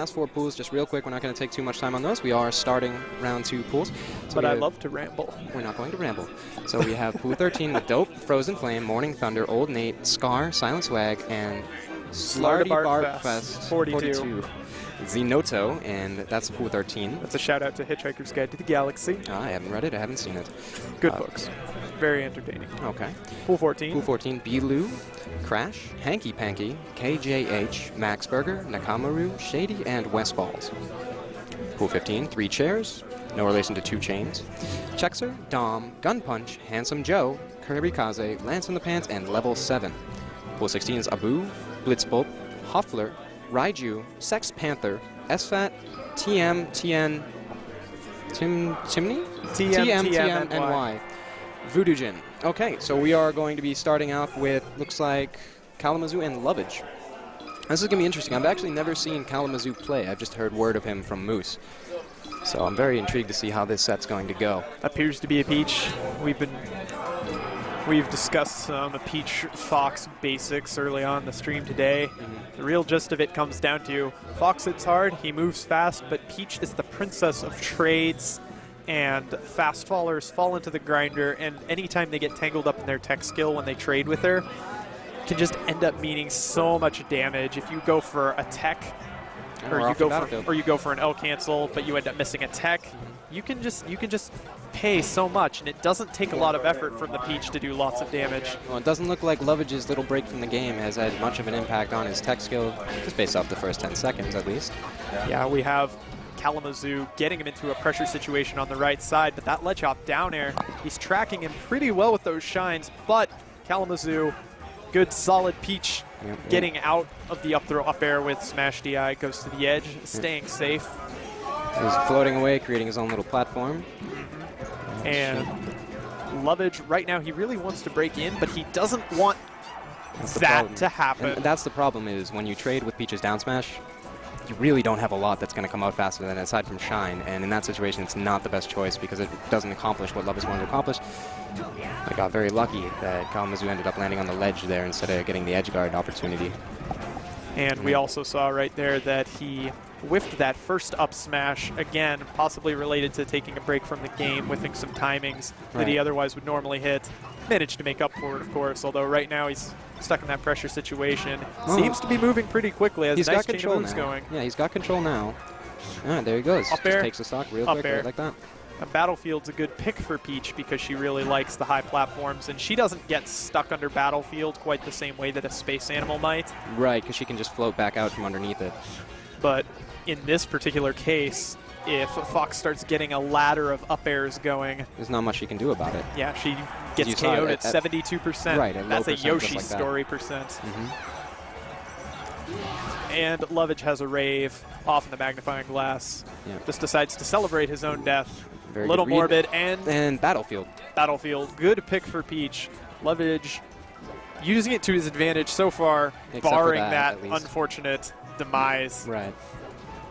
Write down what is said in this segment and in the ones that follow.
last 4 pools just real quick. We're not going to take too much time on those. We are starting round 2 pools. So but I love to ramble. We're not going to ramble. So we have pool 13 with Dope, Frozen Flame, Morning Thunder, Old Nate, Scar, Silent Swag, and Slarty Bart Fest 42. Zenoto, and that's pool 13. That's a shout out to Hitchhiker's Guide to the Galaxy. I haven't read it. I haven't seen it. Good books. Very entertaining. Okay. Pool 14. Pool 14, Beeloo, Crash, Hanky Panky, KJH, Max Burger, Nakamaru, Shady, and West Balls. Pool 15, 3 Chairs, no relation to 2 Chains. Chexer, Dom, Gun Punch, Handsome Joe, Kirby Kaze, Lance in the Pants, and Level 7. Pool 16 is Abu, Blitzbolt, Huffler, Raiju, Sex Panther, SFAT, TM, TN, Timney? TM, Voodoo Jin. Okay, so we are going to be starting off with, looks like, Kalamazhu and Lovage. This is going to be interesting. I've actually never seen Kalamazhu play. I've just heard word of him from Moose. So I'm very intrigued to see how this set's going to go. Appears to be a Peach. We've discussed some Peach Fox basics early on in the stream today. The real gist of it comes down to Fox hits hard, he moves fast, but Peach is the princess of trades, and fast fallers fall into the grinder, and anytime they get tangled up in their tech skill when they trade with her, can just end up meaning so much damage. If you go for a tech, or you go for an L cancel, but you end up missing a tech, you can just pay so much, and it doesn't take a lot of effort from the Peach to do lots of damage. Well, it doesn't look like Lovage's little break from the game has had much of an impact on his tech skill, just based off the first 10 seconds at least. Yeah, we have Kalamazhu getting him into a pressure situation on the right side, but that ledge hop down air, he's tracking him pretty well with those shines, but Kalamazhu, good solid Peach, getting out of the up throw up air with smash DI, goes to the edge, staying safe. He's floating away, creating his own little platform. And Lovage, right now, he really wants to break in, but he doesn't want that to happen. And that's the problem, is when you trade with Peach's down smash, you really don't have a lot that's going to come out faster than aside from Shine. And in that situation, it's not the best choice because it doesn't accomplish what Lovage wanted to accomplish. I got very lucky that Kalamazhu ended up landing on the ledge there instead of getting the edge guard opportunity. And we also saw right there that he whiffed that first up smash, again, possibly related to taking a break from the game, whiffing some timings that he otherwise would normally hit. Managed to make up for it, of course, although right now he's stuck in that pressure situation. Seems to be moving pretty quickly as nice chain of moves going. Yeah, he's got control now. All right, there he goes. Up air. Just takes the stock real quick, right like that. Battlefield's a good pick for Peach because she really likes the high platforms, and she doesn't get stuck under Battlefield quite the same way that a Space Animal might. Right, because she can just float back out from underneath it. But in this particular case, if Fox starts getting a ladder of up airs going, there's not much she can do about it. Yeah, she gets KO'd at 72%. Right, that's a Yoshi like story percent. And Lovage has a rave off in the magnifying glass. Just decides to celebrate his own death. Very Little good morbid and Battlefield. Battlefield, good pick for Peach. Lovage using it to his advantage so far, barring that unfortunate demise. Right.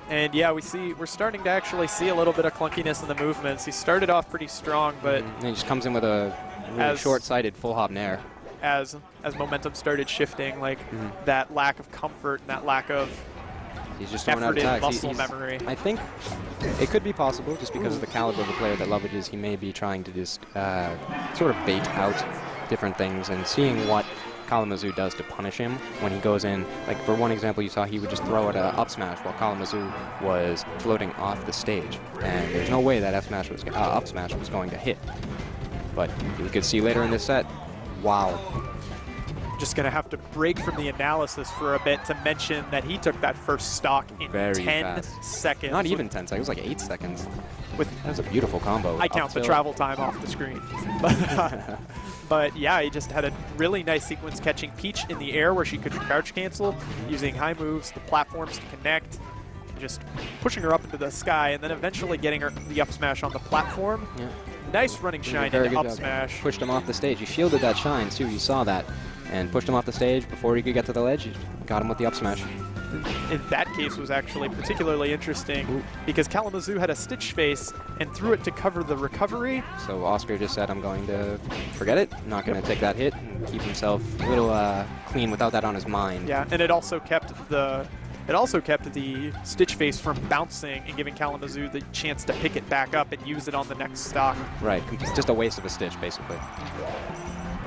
And yeah, we're starting to actually see a little bit of clunkiness in the movements. He started off pretty strong, but and he just comes in with a really short-sighted full hop nair. As momentum started shifting, like that lack of comfort and that lack of effort in muscle memory. I think it could be possible, just because of the caliber of the player that Lovage is, he may be trying to just sort of bait out different things and seeing what Kalamazhu does to punish him when he goes in. Like, for one example, you saw he would just throw it up smash while Kalamazhu was floating off the stage. And there's no way that up smash was going to hit. But you could see later in this set, wow. Just going to have to break from the analysis for a bit to mention that he took that first stock in 10 seconds. Not even 10 seconds, it was like 8 seconds. That was a beautiful combo. I count the travel time off the screen. But yeah, he just had a really nice sequence catching Peach in the air where she could crouch cancel, using high moves, the platforms to connect, and just pushing her up into the sky, and then eventually getting her the up smash on the platform. Nice running shine into up smash. Pushed him off the stage. He shielded that shine too, you saw that. And pushed him off the stage before he could get to the ledge. Got him with the up smash. In that case was actually particularly interesting because Kalamazhu had a stitch face and threw it to cover the recovery. So Oscar just said, I'm going to forget it. I'm not going to take that hit and keep himself a little clean without that on his mind. Yeah, and it also kept the It also kept the Stitch face from bouncing and giving Kalamazhu the chance to pick it back up and use it on the next stock. Right, it's just a waste of a Stitch, basically.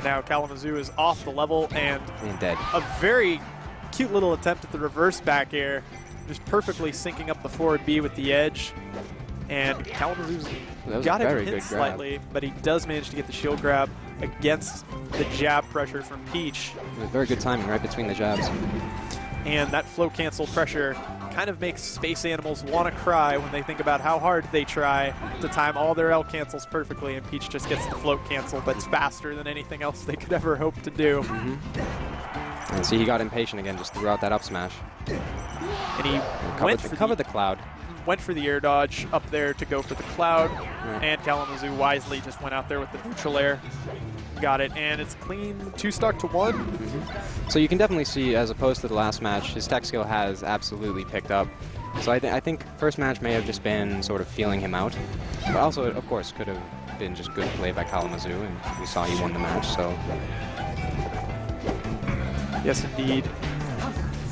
Now Kalamazhu is off the level and dead. A very cute little attempt at the reverse back air, just perfectly syncing up the forward B with the edge. And Kalamazhu's got him hit slightly, but he does manage to get the shield grab against the jab pressure from Peach. It was very good timing right between the jabs. And that flow cancel pressure kind of makes space animals want to cry when they think about how hard they try to time all their L cancels perfectly, and Peach just gets the float cancel that's faster than anything else they could ever hope to do. And see, he got impatient again, just threw out that up smash. And he covered the cloud. Went for the air dodge up there to go for the cloud, and Kalamazhu wisely just went out there with the neutral air. Got it, and it's clean 2 stock to 1. So you can definitely see, as opposed to the last match, his tech skill has absolutely picked up. So I think first match may have just been sort of feeling him out, but also, of course, could have been just good play by Kalamazhu, and we saw he won the match. So yes, indeed.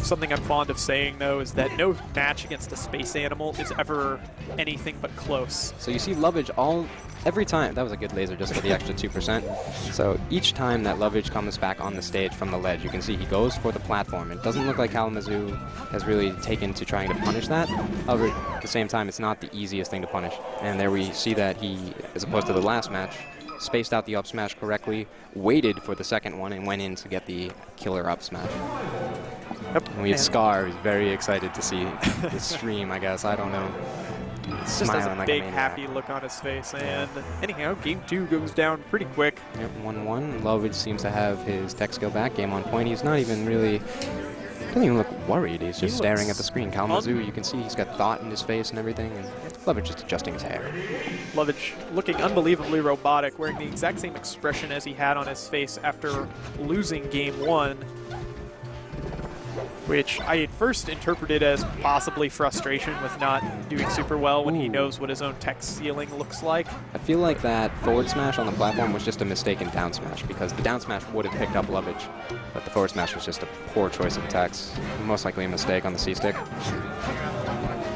Something I'm fond of saying, though, is that no match against a space animal is ever anything but close. So you see Lovage every time. That was a good laser just for the extra 2%. So each time that Lovage comes back on the stage from the ledge, you can see he goes for the platform. It doesn't look like Kalamazhu has really taken to trying to punish that. However, at the same time, it's not the easiest thing to punish. And there we see that he, as opposed to the last match, spaced out the up smash correctly, waited for the second one, and went in to get the killer up smash. Yep. And we have Scar, who's very excited to see the stream, I guess. I don't know. He's just has a like big, happy look on his face. And anyhow, game 2 goes down pretty quick. Yep, 1-1. Lovage seems to have his tech skill back. Game on point. He's not even really... doesn't even look worried. He's just staring at the screen. Kalamazhu, you can see he's got thought in his face and everything. And Lovage just adjusting his hair. Lovage looking unbelievably robotic, wearing the exact same expression as he had on his face after losing game 1. Which I at first interpreted as possibly frustration with not doing super well when he knows what his own tech ceiling looks like. I feel like that forward smash on the platform was just a mistaken down smash, because the down smash would have picked up Lovage, but the forward smash was just a poor choice of techs. Most likely a mistake on the C-stick.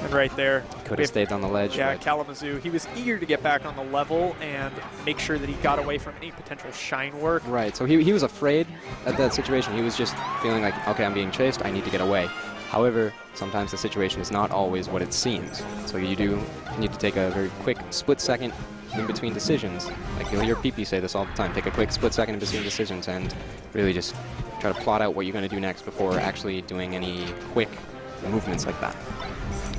And right there, could have stayed on the ledge. Yeah, Kalamazhu, he was eager to get back on the level and make sure that he got away from any potential shine work. Right, so he was afraid at that situation. He was just feeling like, okay, I'm being chased, I need to get away. However, sometimes the situation is not always what it seems. So you do need to take a very quick split second in between decisions. Like you'll hear PP say this all the time, take a quick split second in between decisions and really just try to plot out what you're going to do next before actually doing any quick movements like that.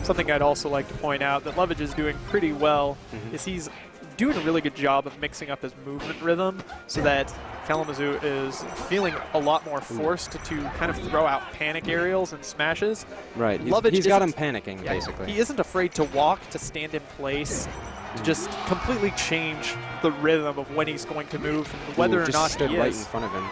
Something I'd also like to point out that Lovage is doing pretty well is he's doing a really good job of mixing up his movement rhythm so that Kalamazhu is feeling a lot more forced to kind of throw out panic aerials and smashes. Right, he's got him panicking, basically. He isn't afraid to walk, to stand in place, to just completely change the rhythm of when he's going to move and whether or not stood he right is. in front of him.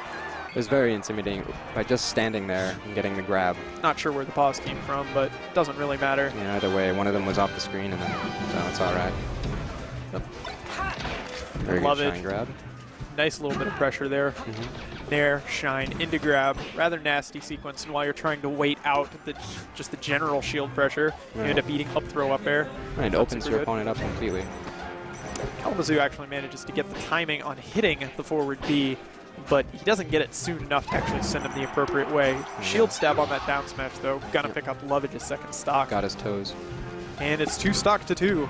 It was very intimidating by just standing there and getting the grab. Not sure where the pause came from, but doesn't really matter. Yeah, either way, one of them was off the screen, and then so it's all right. Very good shine grab. Nice little bit of pressure there. Nair, shine, into grab. Rather nasty sequence, and while you're trying to wait out just the general shield pressure, you end up eating up throw up air. Right, it opens your opponent up completely. Kalamazhu actually manages to get the timing on hitting the forward B, but he doesn't get it soon enough to actually send him the appropriate way. Shield stab on that down smash, though. Gonna pick up Lovage's second stock. Got his toes. And it's 2 stock to 2.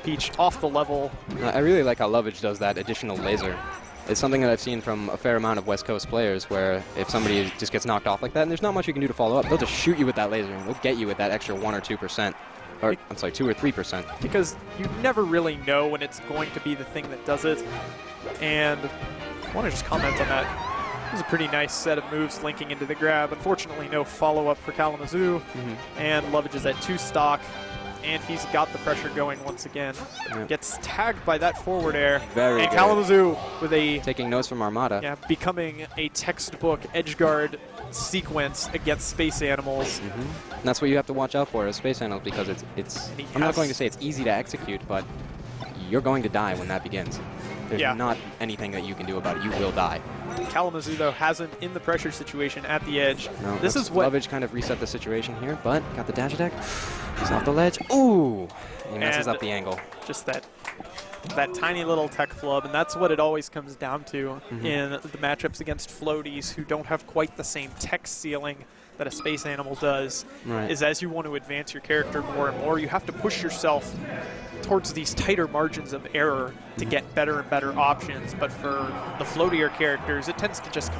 Peach off the level. I really like how Lovage does that additional laser. It's something that I've seen from a fair amount of West Coast players, where if somebody just gets knocked off like that, and there's not much you can do to follow up, they'll just shoot you with that laser, and they'll get you with that extra 1 or 2%. Or, I'm sorry, 2 or 3%. Because you never really know when it's going to be the thing that does it. And I want to just comment on that. It was a pretty nice set of moves linking into the grab. Unfortunately, no follow-up for Kalamazhu. And Lovage is at 2 stock. And he's got the pressure going once again. Gets tagged by that forward air. Very good. Kalamazhu with a... taking notes from Armada. Yeah, becoming a textbook edge guard sequence against space animals. And that's what you have to watch out for as space animals, because it's I'm not going to say it's easy to execute, but you're going to die when that begins. There's Yeah. not anything that you can do about it. You will die. Kalamazhu, though, has him in the pressure situation at the edge. No, This is what Lovage kind of reset the situation here, but got the dash attack. He's off the ledge. Ooh! He messes And up the angle. just that tiny little tech flub, and that's what it always comes down to in the matchups against floaties who don't have quite the same tech ceiling that a space animal does. Right. Is as you want to advance your character more and more, you have to push yourself towards these tighter margins of error to get better and better options. But for the floatier characters, it tends to just come